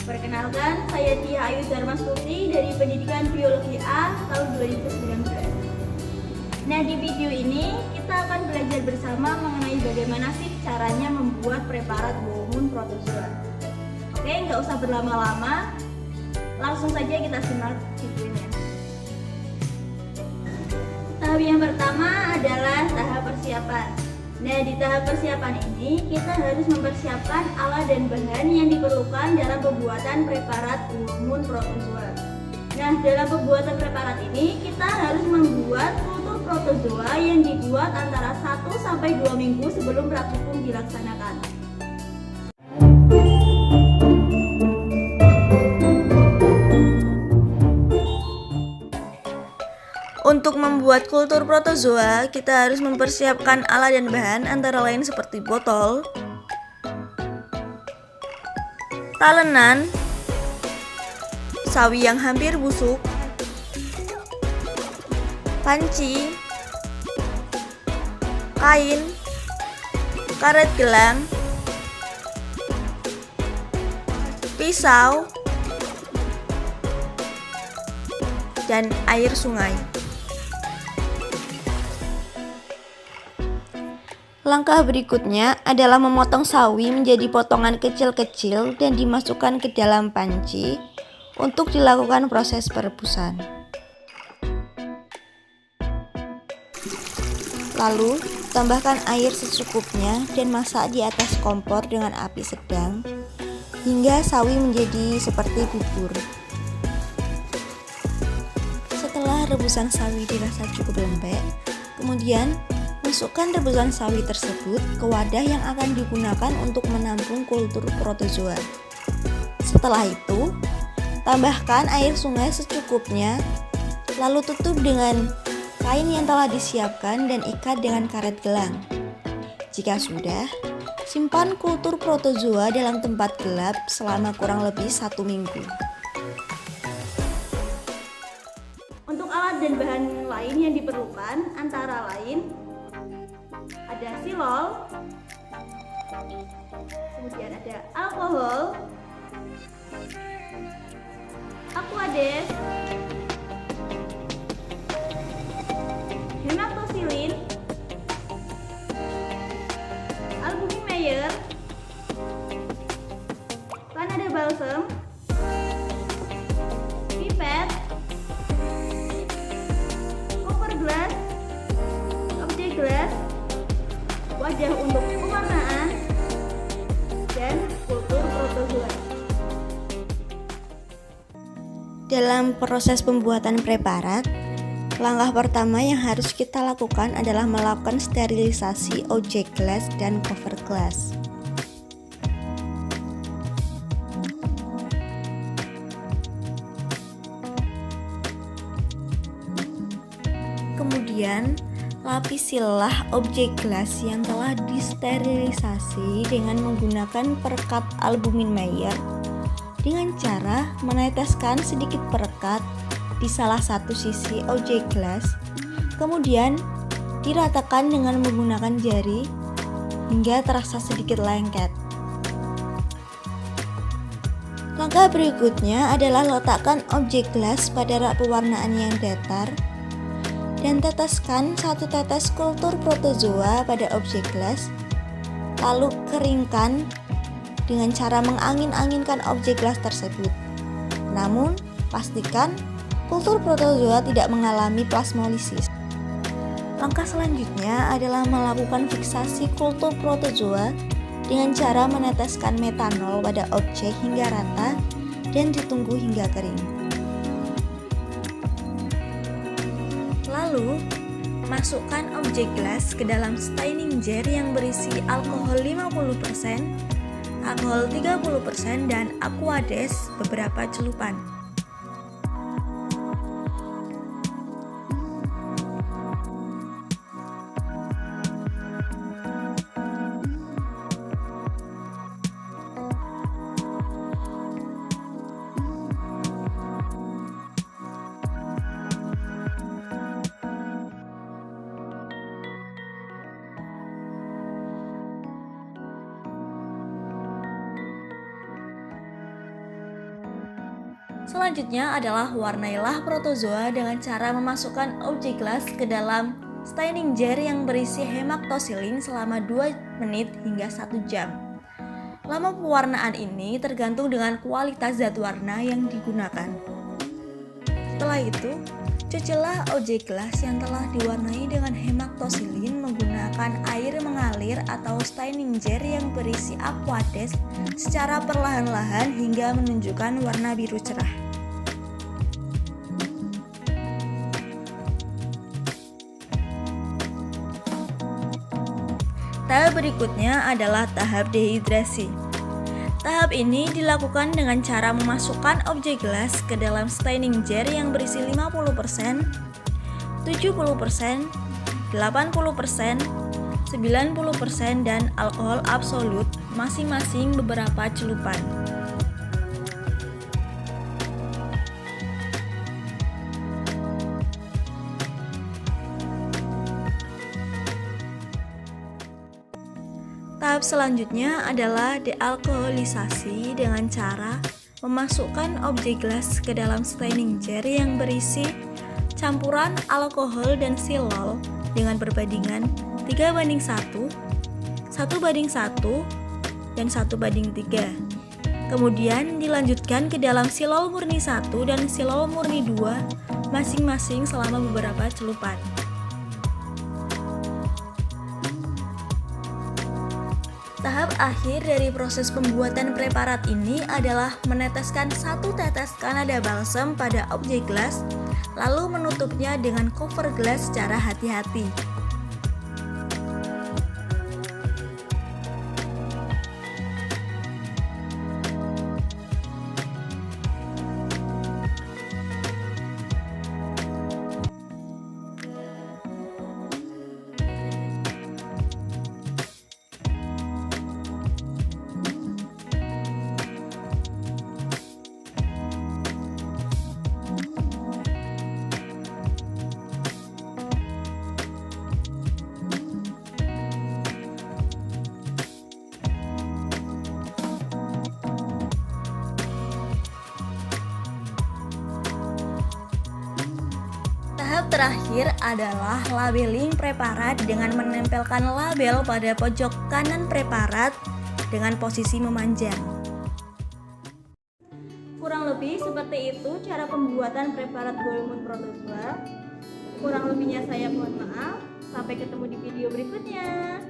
Perkenalkan, saya Tia Ayu Dharmastuti dari Pendidikan Biologi A tahun 2019. Nah, di video ini kita akan belajar bersama mengenai bagaimana sih caranya membuat preparat Blue protozoa. Oke, nggak usah berlama-lama, langsung saja kita simak videonya. Tahap yang pertama adalah tahap persiapan. Nah, di tahap persiapan ini kita harus mempersiapkan alat dan bahan yang diperlukan dalam pembuatan preparat Blue protozoa. Nah, dalam pembuatan preparat ini kita harus membuat kultur protozoa yang dibuat antara 1-2 minggu sebelum praktikum dilaksanakan. Untuk membuat kultur protozoa, kita harus mempersiapkan alat dan bahan antara lain seperti botol, talenan, sawi yang hampir busuk, panci, kain, karet gelang, pisau, dan air sungai. Langkah berikutnya adalah memotong sawi menjadi potongan kecil-kecil dan dimasukkan ke dalam panci untuk dilakukan proses perebusan. Lalu, tambahkan air secukupnya dan masak di atas kompor dengan api sedang hingga sawi menjadi seperti bubur. Setelah rebusan sawi dirasa cukup lembek, kemudian masukkan rebusan sawi tersebut ke wadah yang akan digunakan untuk menampung kultur protozoa. Setelah itu, tambahkan air sungai secukupnya, lalu tutup dengan kain yang telah disiapkan dan ikat dengan karet gelang. Jika sudah, simpan kultur protozoa dalam tempat gelap selama kurang lebih 1 minggu. Untuk alat dan bahan lain yang diperlukan antara lain ada silol, kemudian ada alkohol, aquades, hematoxylin, albumin Meyer, Panada balsam, pipet, cover glass, objek glass, wadah untuk pewarnaan, dan kultur protozoa. Dalam proses pembuatan preparat, langkah pertama yang harus kita lakukan adalah melakukan sterilisasi objek glass dan cover glass. Kemudian, lapisilah objek gelas yang telah disterilisasi dengan menggunakan perekat albumin Meyer dengan cara meneteskan sedikit perekat di salah satu sisi objek gelas, kemudian diratakan dengan menggunakan jari hingga terasa sedikit lengket. Langkah berikutnya adalah letakkan objek gelas pada rak pewarnaan yang datar dan teteskan 1 tetes kultur protozoa pada objek gelas, lalu keringkan dengan cara mengangin-anginkan objek gelas tersebut. Namun, pastikan kultur protozoa tidak mengalami plasmolisis. Langkah selanjutnya adalah melakukan fiksasi kultur protozoa dengan cara meneteskan metanol pada objek hingga rata dan ditunggu hingga kering. Lalu, masukkan objek gelas ke dalam staining jar yang berisi alkohol 50%, alkohol 30%, dan aquades beberapa celupan. Selanjutnya adalah warnailah protozoa dengan cara memasukkan objek gelas ke dalam staining jar yang berisi hemaktosilin selama 2 menit hingga 1 jam. Lama pewarnaan ini tergantung dengan kualitas zat warna yang digunakan. Setelah itu, cucilah objek gelas yang telah diwarnai dengan hemaktosilin menggunakan air mengalir atau staining jar yang berisi aqueous secara perlahan-lahan hingga menunjukkan warna biru cerah. Tahap berikutnya adalah tahap dehidrasi. Tahap ini dilakukan dengan cara memasukkan objek gelas ke dalam staining jar yang berisi 50%, 70%, 80%, 90% dan alkohol absolut masing-masing beberapa celupan. Tahap selanjutnya adalah dealkoholisasi dengan cara memasukkan objek gelas ke dalam staining jar yang berisi campuran alkohol dan silol dengan perbandingan 3:1, 1:1, dan 1:3. Kemudian dilanjutkan ke dalam silol murni 1 dan silol murni 2 masing-masing selama beberapa celupan. Tahap akhir dari proses pembuatan preparat ini adalah meneteskan 1 tetes Canada balsam pada objek gelas, lalu menutupnya dengan cover gelas secara hati-hati. Tahap terakhir adalah labeling preparat dengan menempelkan label pada pojok kanan preparat dengan posisi memanjang. Kurang lebih seperti itu cara pembuatan preparat Goemon protozoa. Kurang lebihnya saya mohon maaf. Sampai ketemu di video berikutnya.